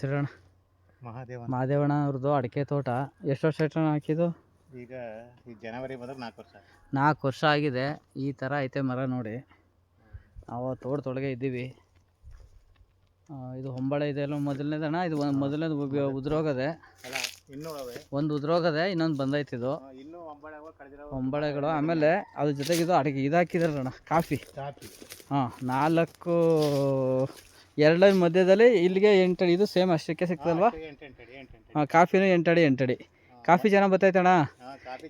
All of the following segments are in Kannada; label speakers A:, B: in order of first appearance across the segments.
A: ಹೆಸರಣ್ಣ? ಮಹಾದೇವಣ್ಣ ಅವ್ರದ್ದು ಅಡಿಕೆ ತೋಟ. ಎಷ್ಟು ವರ್ಷ ಆಯ್ತು ಹಾಕಿದ್ದು?
B: ಈಗ ಈ ಜನವರಿ ಬಂದ್ರೆ 4 ವರ್ಷ.
A: 4 ವರ್ಷ ಆಗಿದೆ. ಈ ಥರ ಐತೆ ಮರ ನೋಡಿ. ನಾವು ತೋಟದೊಳಗೆ ಇದ್ದೀವಿ. ಇದು ಹೊಂಬಾಳೆ ಇದೆ ಅಲ್ಲ ಮೊದಲನೇದಣ್ಣ. ಇದು ಮೊದಲನೇದು ಉದುರೋಗದೆ, ಒಂದು ಉದುರೋಗದೆ, ಇನ್ನೊಂದು ಬಂದೈತೆ. ಇದು ಹೊಂಬಾಳೆಗಳು. ಆಮೇಲೆ ಅದ್ರ ಜೊತೆಗೆ ಇದು ಅಡಿಕೆ ಇದು ಹಾಕಿದಾರಣ್ಣ, ಕಾಫಿ. ಹಾಂ, 4 2 ಮಧ್ಯದಲ್ಲಿ ಇಲ್ಲಿಗೆ 8 ಅಡಿ. ಇದು ಸೇಮ್ ಅಷ್ಟಕ್ಕೆ ಸಿಗ್ತದಲ್ವಾ? ಹಾಂ, ಕಾಫಿನೂ 8 ಅಡಿ 8 ಅಡಿ. ಕಾಫಿ ಚೆನ್ನಾಗಿ ಬರ್ತೈತಣ್ಣ.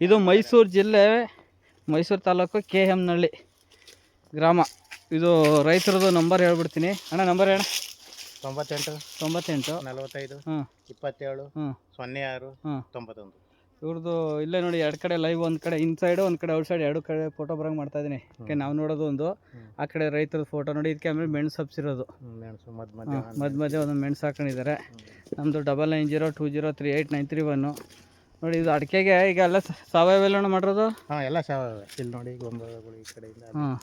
A: ಇದು ಮೈಸೂರು ಜಿಲ್ಲೆ, ಮೈಸೂರು ತಾಲೂಕು, KM ನಳ್ಳಿ ಗ್ರಾಮ. ಇದು ರೈತರದ್ದು ನಂಬರ್ ಹೇಳ್ಬಿಡ್ತೀನಿ ಅಣ್ಣ. ನಂಬರ್ ಹೇಳ.
B: 98
A: 45
B: 27 06 91.
A: ಇವ್ರದ್ದು ಇಲ್ಲೇ ನೋಡಿ, 2 ಕಡೆ ಲೈವ್. ಒಂದು ಕಡೆ ಇನ್ಸೈಡು, ಒಂದು ಕಡೆ ಔಟ್ ಸೈಡ್, 2 ಕಡೆ ಫೋಟೋ ಬರೋಂಗೆ ಮಾಡ್ತಾ ಇದ್ದೀನಿ. ಯಾಕೆ ನಾವು ನೋಡೋದು ಒಂದು, ಆ ಕಡೆ ರೈತರದ್ದು ಫೋಟೋ ನೋಡಿ. ಇದಕ್ಕೆ ಆಮೇಲೆ ಮೆಣಸು ಹಬ್ಸಿರೋದು, ಮಧ್ಯ ಮಧ್ಯೆ ಒಂದು ಮೆಣಸು ಹಾಕೊಂಡಿದ್ದಾರೆ. ನಮ್ಮದು 9902038931 ನೋಡಿ. ಇದು ಅಡಿಕೆಗೆ ಈಗ ಎಲ್ಲ ಸಾವಯವ ಎಲ್ಲ ಮಾಡಿರೋದು.
B: ಹಾಂ, ಎಲ್ಲ ಸಾವಯವ. ಇಲ್ಲಿ ನೋಡಿ ಗೊಂಬೆಗಳು ಈ ಕಡೆಯಿಂದ.
A: ಹಾಂ,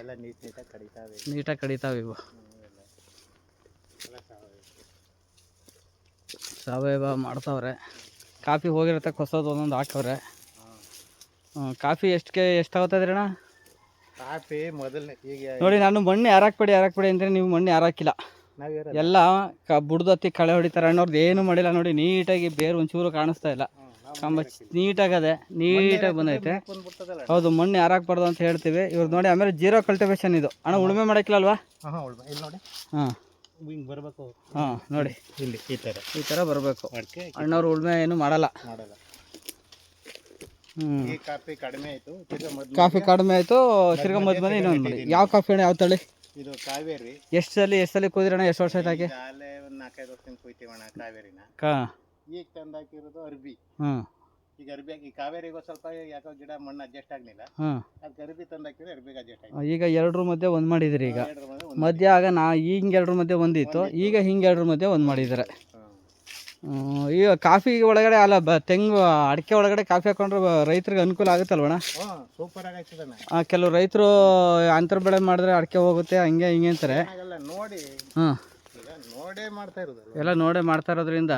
B: ಎಲ್ಲ ನೀಟಾಗಿ ಕಡಿತಾವೆ.
A: ನೀಟಾಗಿ ಕಡಿತಾವೆ ಇವು. ಸಾವಯವ ಮಾಡ್ತಾವ್ರೆ. ಕಾಫಿ ಹೋಗಿರುತ್ತೆ, ಹೊಸದು ಒಂದೊಂದು ಹಾಕವ್ರೆ. ಕಾಫಿ ಎಷ್ಟಾಗುತ್ತದೆ ಅಣ್ಣ?
B: ಕಾಫಿ ಮೊದಲನೇ ಈಗ
A: ನೋಡಿ, ನಾನು ಮಣ್ಣು ಯಾರಾಕ್ಬೇಡಿ ಅಂದರೆ ನೀವು ಮಣ್ಣು ಯಾರಾಕಿಲ್ಲ. ಎಲ್ಲ ಬುಡ್ದತ್ತಿ ಕಳೆ ಹೊಡಿತಾರೆ. ಅಣ್ಣವ್ರದ್ದು ಏನು ಮಾಡಿಲ್ಲ ನೋಡಿ. ನೀಟಾಗಿ ಬೇರು ಒಂಚೂರು ಕಾಣಿಸ್ತಾ ಇಲ್ಲ. ಕಂಬ ನೀಟಾಗದೆ, ನೀಟಾಗಿ ಬಂದೈತೆ. ಹೌದು, ಮಣ್ಣು ಯಾರಾಕ್ಬಾರ್ದು ಅಂತ ಹೇಳ್ತೀವಿ. ಇವ್ರು ನೋಡಿ. ಆಮೇಲೆ 0 ಕಲ್ಟಿವೇಶನ್ ಇದು ಅಣ್ಣ. ಉಳುಮೆ ಮಾಡೋಕ್ಕಿಲ್ಲಲ್ವಾ? ಹಾಂ,
B: ಹಿಂಗೆ ಬರಬೇಕು.
A: ಹಾಂ, ನೋಡಿ
B: ಇಲ್ಲಿ ಈ ಥರ
A: ಬರಬೇಕು. ಅಣ್ಣವ್ರು ಉಳುಮೆ ಏನು ಮಾಡಲ್ಲ.
B: ಈ ಕಾಫಿ ಕಡಿಮೆ ಆಯಿತು.
A: ಕಾಫಿ ಕಡಿಮೆ ಆಯಿತು. ತಿರ್ಗಾ ಮಧ್ಯ ಇನ್ನೊಂದು ಮಾಡಿ. ಯಾವ ಕಾಫಿ ಅಣ್ಣ? ಯಾವ ತಳಿ?
B: ಇದು ಕಾವೇರಿ.
A: ಎಷ್ಟು ಸಲ ಕುಯ್ದಿರಣ್ಣ? ಎಷ್ಟು ವರ್ಷ ಆಯ್ತು ಹಾಕಿ?
B: ಒಂದು 4-5 ವರ್ಷದಿಂದ ಕುಯ್ತೀವಣ್ಣ ಕಾವೇರಿನ. ಈಗ ತಂದಾಕಿರೋದು ಅರ್ಬಿ. ಈಗ ಅರ್ಬಿ ಹಾಕಿ ಕಾವೇರಿಗೂ ಸ್ವಲ್ಪ ಯಾಕೋ ಗಿಡ ಮಣ್ಣು ಅಡ್ಜಸ್ಟ್ ಆಗಲಿಲ್ಲ. ಅದಕ್ಕೆ ಅರ್ಬಿ ತಂದಾಕಿದ್ರೆ ಅರ್ಬಿಗೆ ಅಡ್ಜಸ್ಟ್ ಆಗಿದೆ.
A: ಈಗ 2 ಮಧ್ಯೆ ಒಂದು ಮಾಡಿದಿರಿ. ಈಗ ಮಧ್ಯ ಆಗ ಹಿಂಗೆ 2 ಮಧ್ಯೆ ಒಂದಿತ್ತು. ಈಗ ಹಿಂಗೆ 2 ಮಧ್ಯೆ ಒಂದು ಮಾಡಿದ್ದಾರೆ. ಈಗ ಕಾಫಿ ಒಳಗಡೆ ಅಲ್ಲ, ತೆಂಗು ಅಡಿಕೆ ಒಳಗಡೆ ಕಾಫಿ ಹಾಕೊಂಡ್ರೆ ರೈತರಿಗೆ ಅನುಕೂಲ ಆಗುತ್ತಲ್ವಣ್ಣ?
B: ಸೂಪರ್ ಆಗೈತದಣ್ಣ.
A: ಕೆಲವು ರೈತರು ಅಂತರ ಬೆಳೆ ಮಾಡಿದ್ರೆ ಅಡಿಕೆ ಹೋಗುತ್ತೆ, ಹಂಗೆ ಹಿಂಗೆ ಅಂತಾರೆ.
B: ನೋಡಿ, ನೋಡೇ ಮಾಡ್ತಾ ಇರೋದು.
A: ಎಲ್ಲ ನೋಡೇ ಮಾಡ್ತಾ ಇರೋದ್ರಿಂದ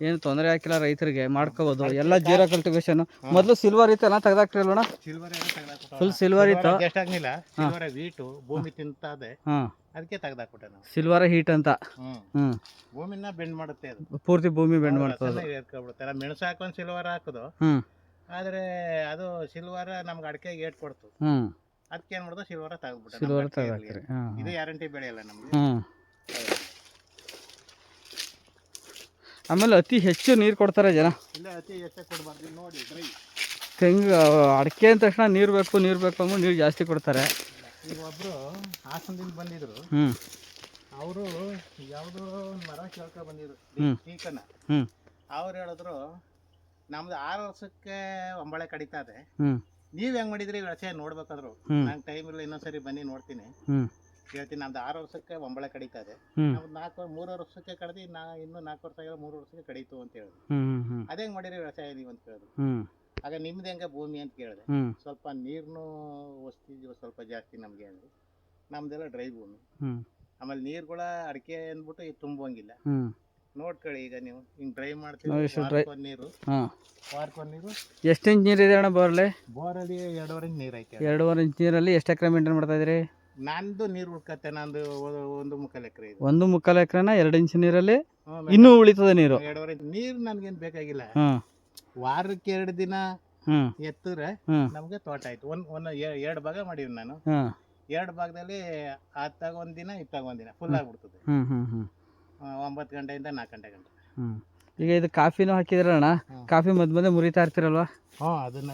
A: ಏನು ತೊಂದರೆ ಹಾಕಿಲ್ಲ ರೈತರಿಗೆ. ಮಾಡ್ಕೋಬೋದು. ಎಲ್ಲ 0 ಕಲ್ಟಿವೇಶನ್. ಮೊದಲು ಸಿಲ್ವರ್ ಇತ್ತು ಎಲ್ಲ ತೆಗ್ದಾಕ್ತಿಲ್ವಣ್ಣ? ಫುಲ್ ಸಿಲ್ವರ್ ಇತ್ತು.
B: ಭೂಮಿ ತಿಂತದೆ, ಅದಕ್ಕೆ ತೆಗ್ದಾಕ್ಬಿಟ್ಟೆ ನಾವು.
A: ಸಿಲ್ವರ್ ಹೀಟ್ ಅಂತ.
B: ಭೂಮಿನ ಬೆಂಡ್ ಮಾಡುತ್ತೆ ಅದು.
A: ಪೂರ್ತಿ ಭೂಮಿ ಬೆಂಡ್ ಮಾಡ್ತದೆ.
B: ಮೆಣಸು ಹಾಕೊಂಡು ಸಿಲ್ವರ್ ಹಾಕೋದು. ಆದ್ರೆ ಅದು ಸಿಲ್ವರ್ ನಮ್ಗೆ ಅಡಿಕೆಗೆ ಏಟ್ ಕೊಡ್ತು. ಅದಕ್ಕೆ ಏನ್ ಮಾಡೋದು, ಸಿಲ್ವರ್ ತೆಗ್ದ್ಬಿಟ್ಟೆ.
A: ಸಿಲ್ವರ್ ತೆಗ್ದಾಕ್ರಿ.
B: ಇದು ಗ್ಯಾರಂಟಿ ಬೆಳೆಯಲ್ಲ ನಮ್ಗೆ.
A: ಆಮೇಲೆ ಅತಿ ಹೆಚ್ಚು ನೀರು ಕೊಡ್ತಾರೆ ಜನ.
B: ಇಲ್ಲ, ಅತಿ ಹೆಚ್ಚು ಕೊಡಬಾರ್ದು. ನೋಡಿ,
A: ತೆಂಗು ಅಡಿಕೆ ಅಂದ ತಕ್ಷಣ ನೀರು ಬೇಕು ಅಂದ್ಬಿಟ್ಟು ನೀರು ಜಾಸ್ತಿ ಕೊಡ್ತಾರೆ.
B: ಈಗ ಒಬ್ಬರು ಹಾಸನದಿಂದ ಬಂದಿದ್ರು. ಅವರು ಯಾವುದೋ ಮರ ಕೇಳ್ಕೊ ಬಂದಿದ್ರು, ಟೀಕನ. ಅವ್ರು ಹೇಳಿದ್ರು, ನಮ್ದು 6 ವರ್ಷಕ್ಕೆ ಒಂಬಳೆ ಕಡಿತಾ ಇದೆ, ನೀವ್ ಹೆಂಗ್ ಮಾಡಿದ್ರಿ ವ್ಯವಸಾಯ ನೋಡ್ಬೇಕಾದ್ರು. ನಂಗೆ ಟೈಮ್ ಇಲ್ಲ, ಇನ್ನೊಂದ್ಸರಿ ಬನ್ನಿ ನೋಡ್ತೀನಿ ಹೇಳ್ತೀನಿ. ನಮ್ದು 6 ವರ್ಷಕ್ಕೆ ಒಂಬಳೆ ಕಡಿತಾ ಇದೆ. ನಮ್ದು 3 ವರ್ಷಕ್ಕೆ ಕಡ್ದು ಇನ್ನು 4 ವರ್ಷ ಆಗಿಲ್ಲ, 3 ವರ್ಷಕ್ಕೆ ಕಡಿತು ಅಂತ ಹೇಳಿದ್ರು. ಅದೇ ಹೆಂಗ್ ಮಾಡಿರಿ ವ್ಯವಸಾಯ ನೀವು ಅಂತ ಹೇಳಿದ್ರು. ಆಗ ನಿಮ್ದು ಹೆಂಗ ಭೂಮಿ ಅಂತ ಕೇಳಿದೆ. ಸ್ವಲ್ಪ ನೀರ್ನು ವಸ್ತಿ ಸ್ವಲ್ಪ ಜಾಸ್ತಿ ನಮ್ಗೆ ಅಂದ್ರೆ. ನಮ್ದೆಲ್ಲ ಡ್ರೈ ಭೂಮಿ. ಆಮೇಲೆ ನೀರ್ಗಳ ಅಡಿಕೆ ಅಂದ್ಬಿಟ್ಟು ತುಂಬುವಂಗಿಲ್ಲ. ನೋಡ್ಕೊಳ್ಳಿ, ಈಗ ನೀವು ಹಿಂಗ್ ಡ್ರೈ ಮಾಡ್ತೀವಿ. ನೀರು ವಾರಕ್ಕೊಂದು ನೀರು.
A: ಎಷ್ಟು ಇಂಚ್ ನೀರು ಇದೆ ಅಣ್ಣ ಬೋರಲ್ಲಿ?
B: ಬೋರಲ್ಲಿ 2.5 ಇಂಚ್ ನೀರು ಐತೆ.
A: 2.5 ಇಂಚ್ ನೀರಲ್ಲಿ ಎಷ್ಟು ಎಕರೆ ಮೇಂಟೈನ್ ಮಾಡ್ತಾ ಇದ್ರಿ?
B: ನಂದು ನೀರು ಉಳ್ಕತ್ತೆ. ನಂದು 1.25 ಎಕರೆ ಇದೆ.
A: 1.25 ಎಕರೆನ 2 ಇಂಚ್ ನೀರಲ್ಲಿ ಇನ್ನೂ ಉಳಿತದೆ ನೀರು?
B: 2.5 ಇಂಚ್ ನೀರು ನನ್ಗೇನು ಬೇಕಾಗಿಲ್ಲ. ವಾರಕ್ಕೆ 2 ದಿನ ಎತ್ತಿದ್ರೆ ನಮ್ಗೆ ತೋಟ ಆಯ್ತು. 2 ಭಾಗ ಮಾಡೀವಿ ನಾನು. 2 ಭಾಗದಲ್ಲಿ ಅತ್ತಾಗ 1 ದಿನ, ಇತ್ತಾಗ 1 ದಿನ ಫುಲ್ ಆಗ್ಬಿಡ್ತದೆ. 9 ಗಂಟೆಯಿಂದ 4 ಗಂಟೆ ಗಂಟೆ.
A: ಈಗ ಇದು ಕಾಫಿನೂ ಹಾಕಿದ್ರಣ್ಣ. ಕಾಫಿ ಮಧ್ಯ ಮುರಿತಾ ಇರ್ತೀರಲ್ವಾ?
B: ಅದನ್ನ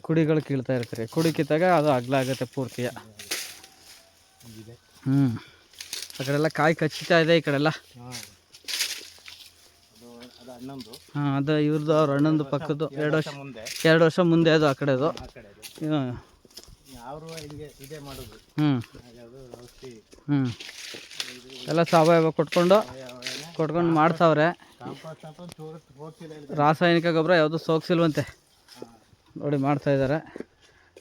A: ಕುಡಿಗಳು ಕೀಳ್ತಾ ಇರ್ತೀರಿ. ಕುಡಿ ಕಿತ್ತಾಗ ಅದು ಅಗ್ಲ ಆಗುತ್ತೆ ಪೂರ್ತಿಯ. ಆ ಕಡೆ ಎಲ್ಲ ಕಾಯಿ ಕಚ್ಚಿತಾ ಇದೆ. ಈ ಕಡೆ ಎಲ್ಲ ಅದು ಇವ್ರದ್ದು, ಅವ್ರ ಅಣ್ಣಂದು ಪಕ್ಕದ್ದು. 2 ವರ್ಷ ಮುಂದೆ ಅದು ಆ ಕಡೆದು. ಎಲ್ಲ ಸಾವಯವ ಕೊಟ್ಕೊಂಡು ಮಾಡ್ತಾವ್ರೆ. ರಾಸಾಯನಿಕ ಗೊಬ್ಬರ ಯಾವುದು ಸೋಕ್ಸಿಲ್ವಂತೆ ನೋಡಿ, ಮಾಡ್ತಾ ಇದ್ದಾರೆ.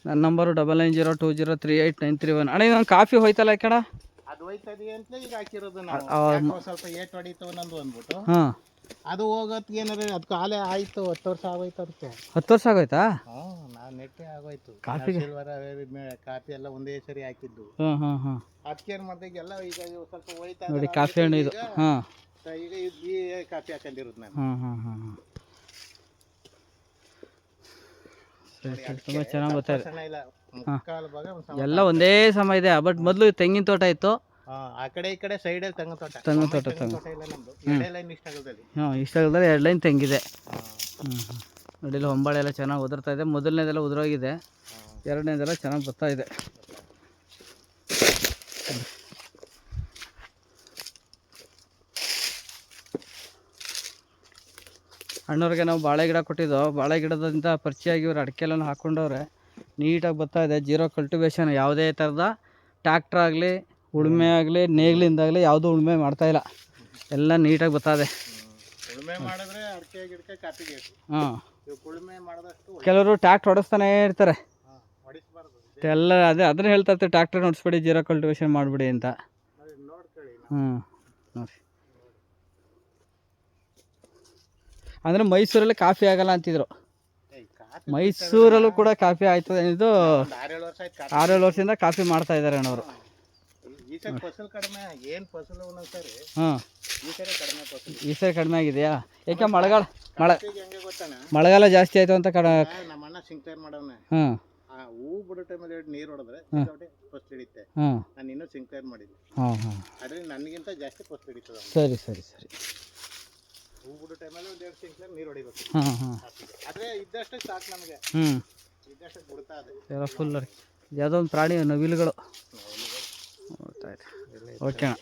A: ನನ್ನ ನಂಬರು 9902038931. ಅಣ್ಣ, ಇದೊಂದು ಕಾಫಿ ಹೋಯ್ತಲ್ಲ ಈ ಕಡೆ?
B: ಅದು ಹೋಯ್ತದೆ ಅಂತಲೇ ಈಗ ಹಾಕಿರೋದು ನಾವು.
A: ಆ-
B: ಯಾಕೋ ಸ್ವಲ್ಪ ಏಟ್ ಹೊಡಿತು ಅನ್ನೋದು ಅಂದ್ಬಿಟ್ಟು
A: ಹಾಂ
B: ಅದು ಹೋಗೋತ್ಗೆ ಏನಾರ ಅದಕ್ಕೆ ಕಾಲೇ ಆಯ್ತು 10 ವರ್ಷ ಆಗೋಯ್ತು ಅದಕ್ಕೆ.
A: 10 ವರ್ಷ ಆಗೋಯ್ತಾ?
B: ನಾವು ನೆಟ್ಟೆ ಆಗೋಯ್ತು.
A: ಕಾಫಿಗೆ?
B: ಸಿಲ್ವರ್ ಕಾಫಿ ಎಲ್ಲ ಒಂದೇ ಸರಿ ಹಾಕಿದ್ದು.
A: ಹಾಂ ಹಾಂ ಹಾಂ
B: ಅದಕ್ಕೆ ಏನು ಮಾಡಿದೆ ಎಲ್ಲ ಈಗ ಇವು ಸ್ವಲ್ಪ ಹೋಯ್ತಾ
A: ನೋಡಿ ಕಾಫಿ ಹಣ್ಣು ಇದು. ಹಾಂ
B: ಈಗ ಈ ಕಾಫಿ ಹಾಕೊಂಡಿರೋದು ನಾನು.
A: ಹಾಂ ಹಾಂ ಹಾಂ ಹಾಂ ಸರಿ ಸರಿ ತುಂಬ ಚೆನ್ನಾಗಿ ಬರ್ತಾಯಿದೆ.
B: ಸಣ್ಣ ಇಲ್ಲ ಮುಕ್ಕಾಲು ಭಾಗ ಒಂದು ಸಮ.
A: ಎಲ್ಲ ಒಂದೇ ಸಮ ಇದೆ. ಬಟ್ ಮೊದಲು ತೆಂಗಿನ ತೋಟ ಇತ್ತು.
B: ಆ ಕಡೆ ಈ ಕಡೆ ಸೈಡಲ್ಲಿ ತೆಂಗಿನ ತೋಟ.
A: ತೆಂಗಿನ ತೋಟ
B: ತೋಟ ಇಲ್ಲ ನಮ್ಮದು. ಎಡೆ ಲೈನ್ ಇಷ್ಟ ಆಗೋದಲ್ಲಿ.
A: ಹಾಂ ಇಷ್ಟಾಗಲ್ದರೆ 2 ಲೈನ್ ತೆಂಗಿದೆ. ಹ್ಞೂ ನೋಡಿಲ್ಲ ಹೊಂಬಾಳೆ ಎಲ್ಲ ಚೆನ್ನಾಗಿ ಉದುರ್ತಾ ಇದೆ. ಮೊದಲನೇದೆಲ್ಲ ಉದುರೋಗಿದೆ, ಎರಡನೇದೆಲ್ಲ ಚೆನ್ನಾಗಿ ಬರ್ತಾ ಇದೆ. ಅಣ್ಣವ್ರಿಗೆ ನಾವು ಬಾಳೆ ಗಿಡ ಕೊಟ್ಟಿದ್ದು, ಬಾಳೆ ಗಿಡದಿಂದ ಪರಿಚಯ ಆಗಿ ಇವ್ರು ಅಡಿಕೆ ಎಲ್ಲ ಹಾಕ್ಕೊಂಡವ್ರೆ. ನೀಟಾಗಿ ಬರ್ತಾ ಇದೆ. ಜೀರೋ ಕಲ್ಟಿವೇಶನ್, ಯಾವುದೇ ಥರದ ಟ್ಯಾಕ್ಟ್ರ್ ಆಗಲಿ ಉಳುಮೆ ಆಗಲಿ ನೇಗಿಲಿಂದಾಗಲಿ ಯಾವುದೂ ಉಳುಮೆ ಮಾಡ್ತಾಯಿಲ್ಲ. ಎಲ್ಲ ನೀಟಾಗಿ ಬರ್ತಾ ಇದೆ.
B: ಉಳುಮೆ ಮಾಡಿದ್ರೆ ಅಡಿಕೆ ಗಿಡಕ್ಕೆ ಕಾಪಿಗೆ.
A: ಹಾಂ
B: ಉಳುಮೆ ಮಾಡಿದಷ್ಟು
A: ಕೆಲವರು ಟ್ಯಾಕ್ಟ್ರ್ ಹೊಡೆಸ್ತಾನೇ ಇರ್ತಾರೆ.
B: ಹೊಡಿಸ್ಬಾರ್ದು.
A: ಎಲ್ಲ ಅದನ್ನ ಹೇಳ್ತಾ ಇರ್ತಾರೆ, ಟ್ಯಾಕ್ಟ್ರ್ ಹೊಡಿಸ್ಬಿಡಿ, ಜೀರೋ ಕಲ್ಟಿವೇಶನ್ ಮಾಡಿಬಿಡಿ ಅಂತ.
B: ನೋಡ್ಕೊಳ್ಳಿ.
A: ನೋಡಿ ಅಂದರೆ ಮೈಸೂರಲ್ಲಿ ಕಾಫಿ ಆಗಲ್ಲ ಅಂತಿದ್ರು. ಮೈಸೂರಲ್ಲೂ ಕೂಡ ಕಾಫಿ ಆಯ್ತದೆ. ಇದು
B: 6-7 ವರ್ಷ ಆಯ್ತು.
A: 6-7 ವರ್ಷದಿಂದ ಕಾಫಿ ಮಾಡ್ತಾ ಇದ್ದಾರೆ ಅಣ್ಣವರು.
B: ಈ ಸರಿ ಫಸಲು ಕಡಿಮೆ. ಏನು ಫಸಲು ಒಂದೊಂದ್ಸರಿ
A: ಹಾಂ
B: ಈ ಸರಿ ಕಡಿಮೆ ಫಸಲು.
A: ಈ ಸರಿ ಕಡಿಮೆ ಆಗಿದೆಯಾ? ಯಾಕೆ ಮಳೆಗಾಲ
B: ಹೆಂಗೆ ಗೊತ್ತಾನ,
A: ಮಳೆಗಾಲ ಜಾಸ್ತಿ ಆಯಿತು ಅಂತ
B: ನಮ್ಮ ಅಣ್ಣ ಸಿಂಕ್ಲೇರ್ ಮಾಡವನೆ.
A: ಹಾಂ
B: ಆ ಹೂ ಬಿಡೋ ಟೈಮಲ್ಲಿ ನೀರು ಹೊಡೆದ್ರೆ ಫಸ್ಟ್ ಹಿಡಿತೆ.
A: ಹಾಂ
B: ನಾನು ಇನ್ನೂ ಸಿಂಕ್ಲೇರ್ ಮಾಡಿದ್ದೆ.
A: ಹಾಂ ಹಾಂ
B: ಆದರೆ ನನಗಿಂತ ಜಾಸ್ತಿ ಫಸ್ಟ್ ಹಿಡಿತದ.
A: ಸರಿ ಸರಿ ಸರಿ.
B: ಹೂ ಬಿಡೋ ಟೈಮಲ್ಲಿ 1-2 ಸಿಂಕ್ಲೇರ್ ನೀರು ಹೊಡಿಬೇಕು.
A: ಹಾಂ ಹಾಂ
B: ಆದರೆ ಇದ್ದಷ್ಟು ಸಾಕು ನಮಗೆ. ಇದ್ದಷ್ಟು ಬಿಡ್ತಾ ಇದೆ
A: ಎಲ್ಲ ಫುಲ್. ಯಾವುದೋ ಒಂದು ಪ್ರಾಣಿ, ನವಿಲುಗಳು. ಓಕೆ ಅಣ್ಣ.